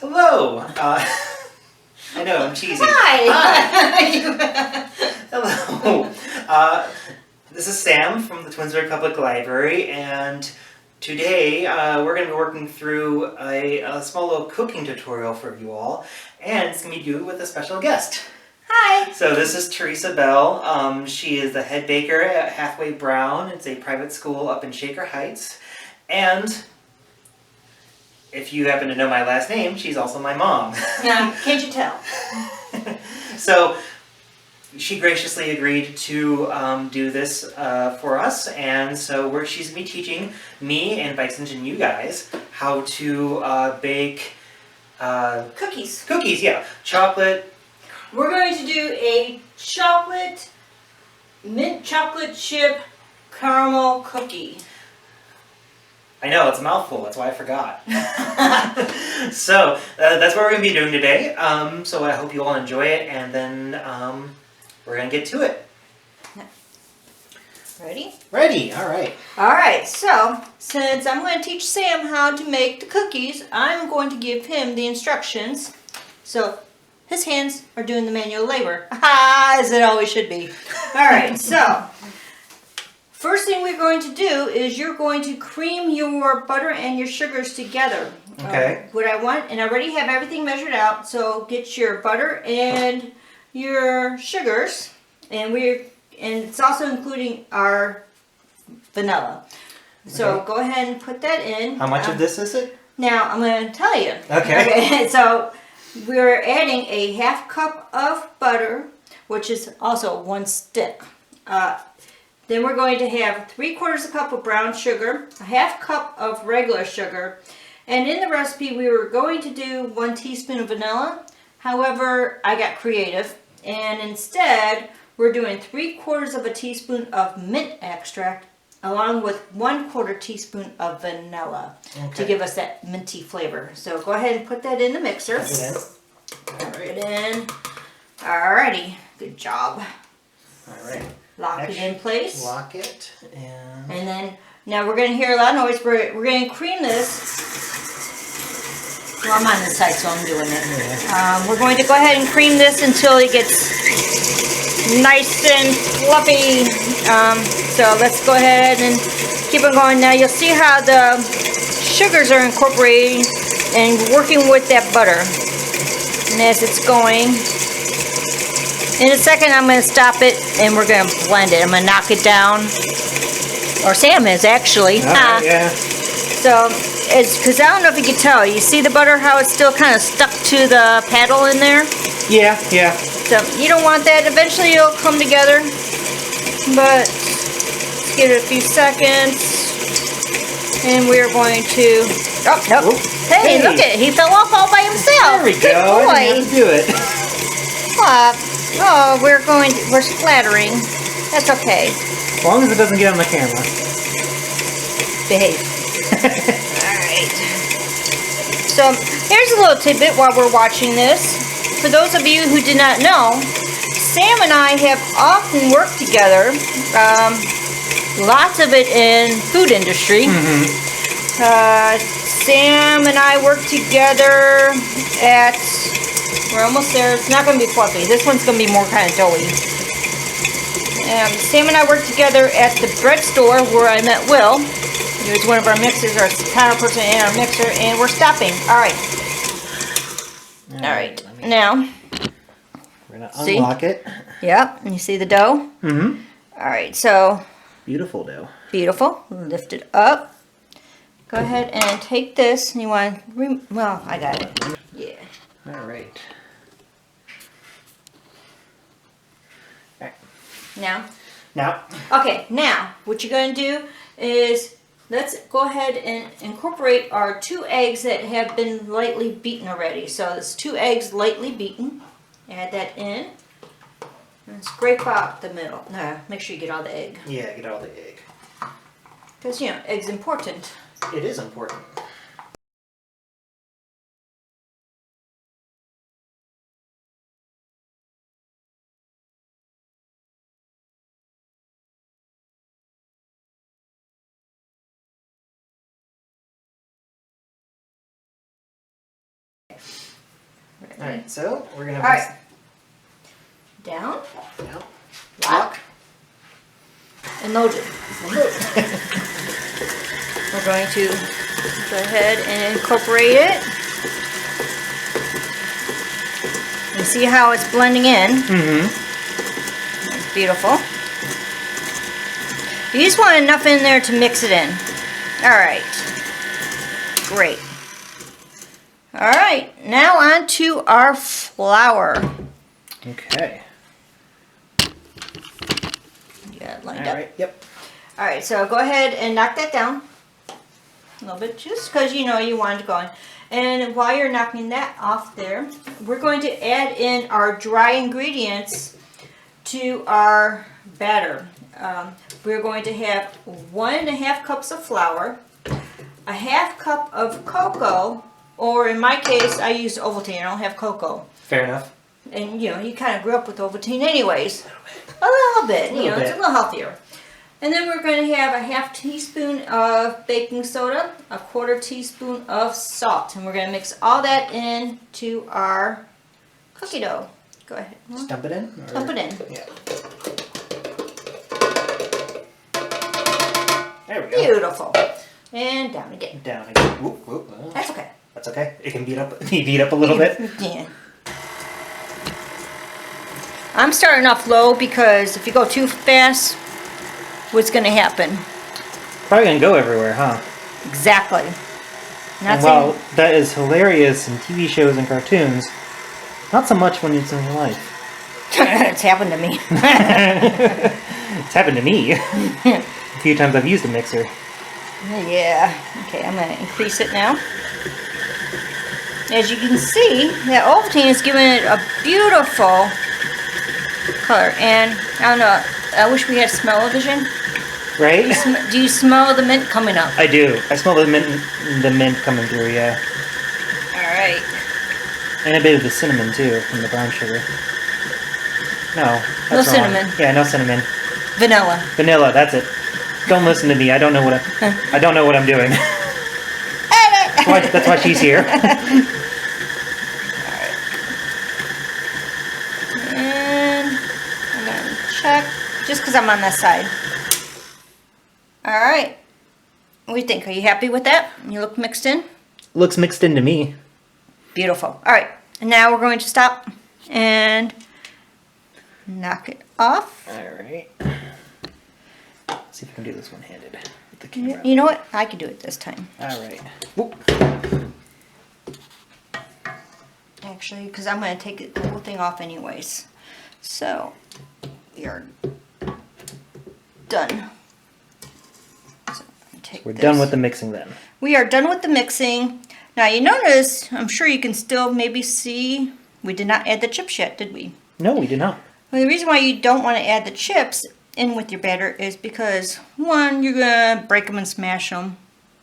Hello. I know, I'm cheesy. Hi. Hello. This is Sam from the Twinsburg Public Library, and today we're going to be working through a small little cooking tutorial for you all, and it's going to be due with a special guest. Hi. So this is Theresa Bell. She is the head baker at Hathaway Brown. It's a private school up in Shaker Heights, and if you happen to know my last name, she's also my mom. Yeah, can't you tell? So she graciously agreed to do this for us, and so she's going to be teaching me and Vicent and you guys how to bake Cookies. cookies, yeah. Chocolate. We're going to do a mint chocolate chip caramel cookie. I know, it's a mouthful, that's why I forgot. So, that's what we're going to be doing today. So I hope you all enjoy it, and then we're going to get to it. Ready? Ready, alright. Alright, so since I'm going to teach Sam how to make the cookies, I'm going to give him the instructions. So his hands are doing the manual labor. As it always should be. Alright, so first thing we're going to do is you're going to cream your butter and your sugars together. Okay. What I want, and I already have everything measured out, so get your butter and your sugars, and it's also including our vanilla. So Okay. go ahead and put that in. How much of this is it? Now I'm going to tell you. Okay. So we're adding a half cup of butter, which is also 1 stick. Then we're going to have 3/4 cup of brown sugar, a half cup of regular sugar, and in the recipe we were going to do 1 teaspoon of vanilla. However, I got creative, and instead we're doing 3/4 teaspoon of mint extract along with 1/4 teaspoon of vanilla to give us that minty flavor. So go ahead and put that in the mixer. Put it in. Put it in. Alrighty, good job. Alright. Lock it in place. Lock it, and then, now we're going to hear a lot of noise. We're going to cream this. Well, I'm on this side, so I'm doing it. yeah. We're going to go ahead and cream this until it gets nice and fluffy. So let's go ahead and keep it going. Now you'll see how the sugars are incorporating and working with that butter. And as it's going, in a second I'm going to stop it and we're going to blend it. I'm going to knock it down. Or Sam is actually. Yeah. So, it's because I don't know if you can tell. You see the butter, how it's still kind of stuck to the paddle in there? Yeah. So, you don't want that. Eventually it'll come together. But, let's give it a few seconds. And we're going to... Oh, no. Hey, look at it. He fell off all by himself. There we Good go. boy. I didn't have to do it. Oh, we're splattering. That's okay. As long as it doesn't get on the camera. Behave. Alright. So, here's a little tidbit while we're watching this. For those of you who did not know, Sam and I have often worked together. Lots of it in food industry. Sam and I worked together at... We're almost there. It's not going to be fluffy. This one's going to be more kind of doughy. Sam and I worked together at the bread store where I met Will. He was one of our mixers, our counter person in our mixer, and we're stopping. Alright. Alright. Now. We're going to unlock it. Yep. And you see the dough? Mm-hmm. Alright, so. Beautiful dough. Beautiful. Lift it up. Go ahead and take this. You want to, well, I got it. Yeah. Alright. Now. Okay, now, what you're going to do is, let's go ahead and incorporate our 2 eggs that have been lightly beaten already. So it's 2 eggs lightly beaten. Add that in. And scrape out the middle. No, make sure you get all the egg. Yeah, get all the egg. Because, egg's important. It is important. All right, so we're gonna. All right. Down. Down. Lock. And loaded. We're going to go ahead and incorporate it. And see how it's blending in. Mm-hmm. It's beautiful. You just want enough in there to mix it in. All right. Great. All right. Now on to our flour. Okay. Yeah, lined All up. right. Yep. All right, so go ahead and knock that down a little bit, just because you know you want it going. And while you're knocking that off there, we're going to add in our dry ingredients to our batter. We're going to have 1.5 cups of flour, a 1/2 cup of cocoa, or in my case, I use Ovaltine. I don't have cocoa. Fair enough. And you know, you kind of grew up with Ovaltine anyways. A little bit, you know, it's a little healthier. And then we're going to have a 1/2 teaspoon of baking soda, a 1/4 teaspoon of salt. And we're going to mix all that into our cookie dough. Go ahead. Just dump it in? Or? Dump it in. Yeah. There we go. Beautiful. And down again. Down again. Whoop, whoop, whoop. That's okay. That's okay. It can be beat up a little bit. Yeah. I'm starting off low because if you go too fast, what's going to happen? Probably gonna go everywhere, huh? Exactly. Not And while that is hilarious in TV shows and cartoons, not so much when it's in real life. It's happened to me. It's happened to me. A few times I've used a mixer. Yeah. Okay, I'm going to increase it now. As you can see, that Ovaltine is giving it a beautiful color. And I don't know, I wish we had smell-o-vision. Right? Do you smell the mint coming up? I do. I smell the mint coming through, yeah. Alright. And a bit of the cinnamon too, from the brown sugar. No, that's No wrong. cinnamon. Yeah, no cinnamon. Vanilla. Vanilla, that's it. Don't listen to me. I don't know what I don't know what I'm doing. That's why she's here. And I'm going to check, just because I'm on this side. Alright. What do you think? Are you happy with that? You look mixed in? Looks mixed into me. Beautiful. Alright. And now we're going to stop and knock it off. Alright. Let's see if I can do this one-handed with the camera. You know what? I can do it this time. Alright. Actually, because I'm going to take the whole thing off anyways. So, we are done. So, We're done with the mixing then. We are done with the mixing. Now, you notice, I'm sure you can still maybe see, we did not add the chips yet, did we? No, we did not. Well, the reason why you don't want to add the chips in with your batter is because, one, you're going to break them and smash them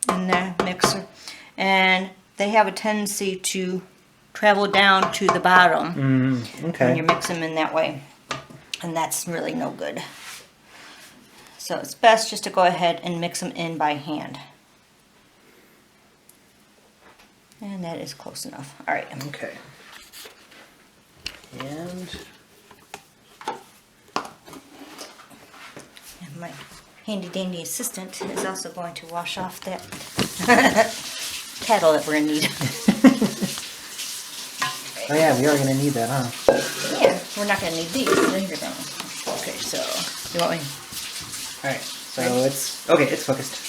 in the mixer. And they have a tendency to travel down to the bottom when you mix them in that way. And that's really no good. So it's best just to go ahead and mix them in by hand. And that is close enough. All right. Okay. And my handy dandy assistant is also going to wash off that kettle that we're going to need. oh yeah, we are going to need that, huh? Yeah, we're not going to need these. Then you're going to. Okay, so you want me? Alright, so it's focused.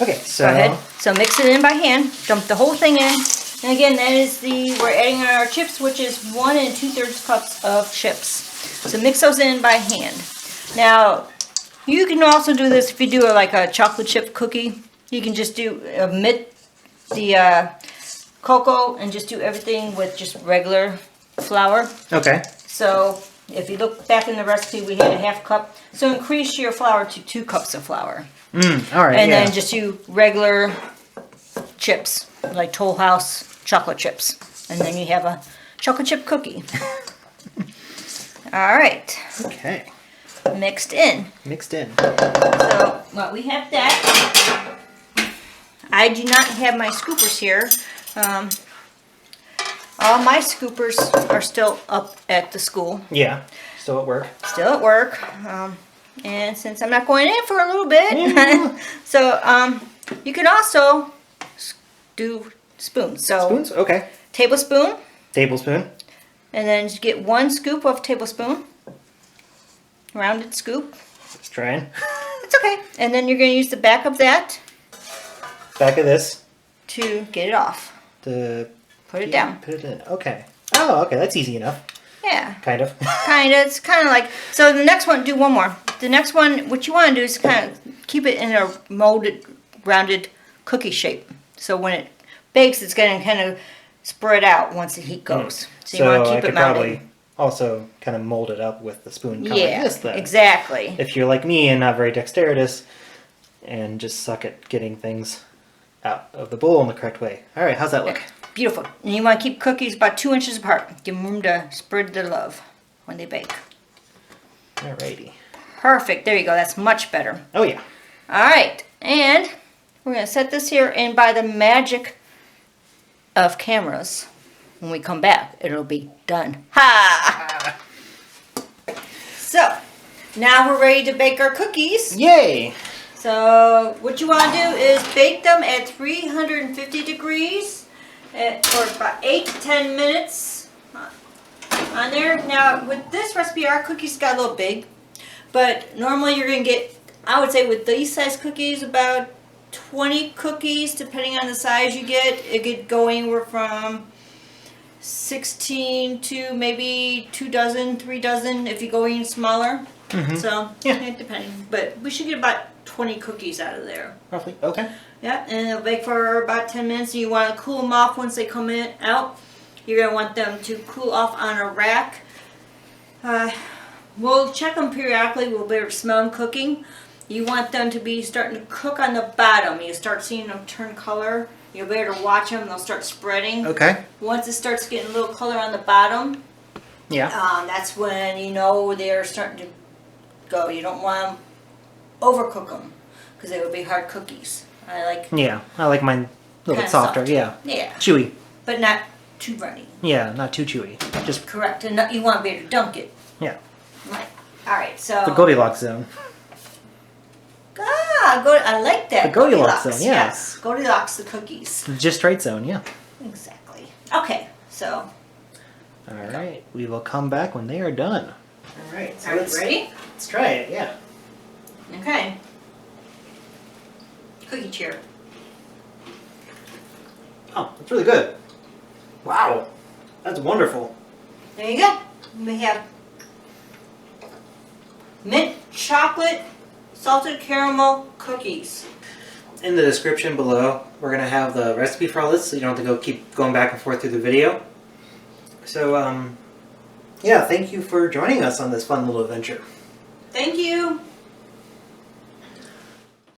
Okay, so Go ahead. So mix it in by hand. Dump the whole thing in. And again, that is we're adding our chips, which is 1 2/3 cups of chips. So mix those in by hand. Now, you can also do this if you do like a chocolate chip cookie. You can just omit the cocoa and just do everything with just regular flour. Okay. So if you look back in the recipe, we had a 1/2 cup. So increase your flour to 2 cups of flour. Alright, And then just do regular chips, like Toll House chocolate chips. And then you have a chocolate chip cookie. Alright. Okay. Mixed in. Mixed in. So, well, we have that. I do not have my scoopers here. all my scoopers are still up at the school. Yeah. Still at work. Still at work. And since I'm not going in for a little bit, Yeah. so you can also do spoons. So Spoons? Okay. tablespoon, Tablespoon. and then just get 1 scoop of tablespoon. Rounded scoop. Just trying. It's okay. And then you're going to use the back of that Back of this. to get it off. To Put it down. Put it in. Okay. Oh, okay. That's easy enough. Yeah. Kind of. It's kind of like, so the next one, do one more. The next one, what you want to do is kind of keep it in a molded, rounded cookie shape. So when it bakes, it's going to kind of spread out once the heat goes. So you want to I keep could it mounted. probably also kind of mold it up with the spoon. Kind of Yeah, like this, then. exactly. If you're like me and not very dexterous and just suck at getting things out of the bowl in the correct way. All right, how's that look? Beautiful. And you want to keep cookies about 2 inches apart. Give them room to spread their love when they bake. Alrighty. Perfect. There you go. That's much better. Oh yeah. All right. And we're going to set this here, and by the magic of cameras, when we come back, it'll be done. Ha! So, now we're ready to bake our cookies. Yay! So, what you want to do is bake them at 350 degrees for about 8 to 10 minutes on there. Now, with this recipe, our cookies got a little big, but normally you're going to get, I would say with these size cookies, about 20 cookies, depending on the size you get. It could go anywhere from 16 to maybe 2 dozen, 3 dozen if you go even smaller. Mm-hmm. So, yeah, depending. But we should get about 20 cookies out of there. Roughly. Okay. Yeah, and they'll bake for about 10 minutes. And you want to cool them off once they come out. You're going to want them to cool off on a rack. We'll check them periodically. We'll be able to smell them cooking. You want them to be starting to cook on the bottom. You start seeing them turn color. You'll be able to watch them. They'll start spreading. Okay. Once it starts getting a little color on the bottom, Yeah. that's when you know they're starting to go. You don't want to overcook them because they would be hard cookies. Yeah. I like mine a little bit Kinda softer. soft. Yeah. Yeah, Chewy. but not too runny. Yeah. Not too chewy. Just Correct, and you want to be able to dunk it. yeah. Right. All right. So. The Goldilocks zone. I like that. The Goldilocks zone, yeah. Yes, Goldilocks the cookies. Just right zone. Yeah. Exactly. Okay, so. All right. We will come back when they are done. All right. So Are you ready? Let's try it. Yeah. Okay. Cookie chair. Oh, that's really good. Wow. That's wonderful. There you go. We have mint chocolate salted caramel cookies. In the description below, we're going to have the recipe for all this, so you don't have to keep going back and forth through the video. So, yeah, thank you for joining us on this fun little adventure. Thank you.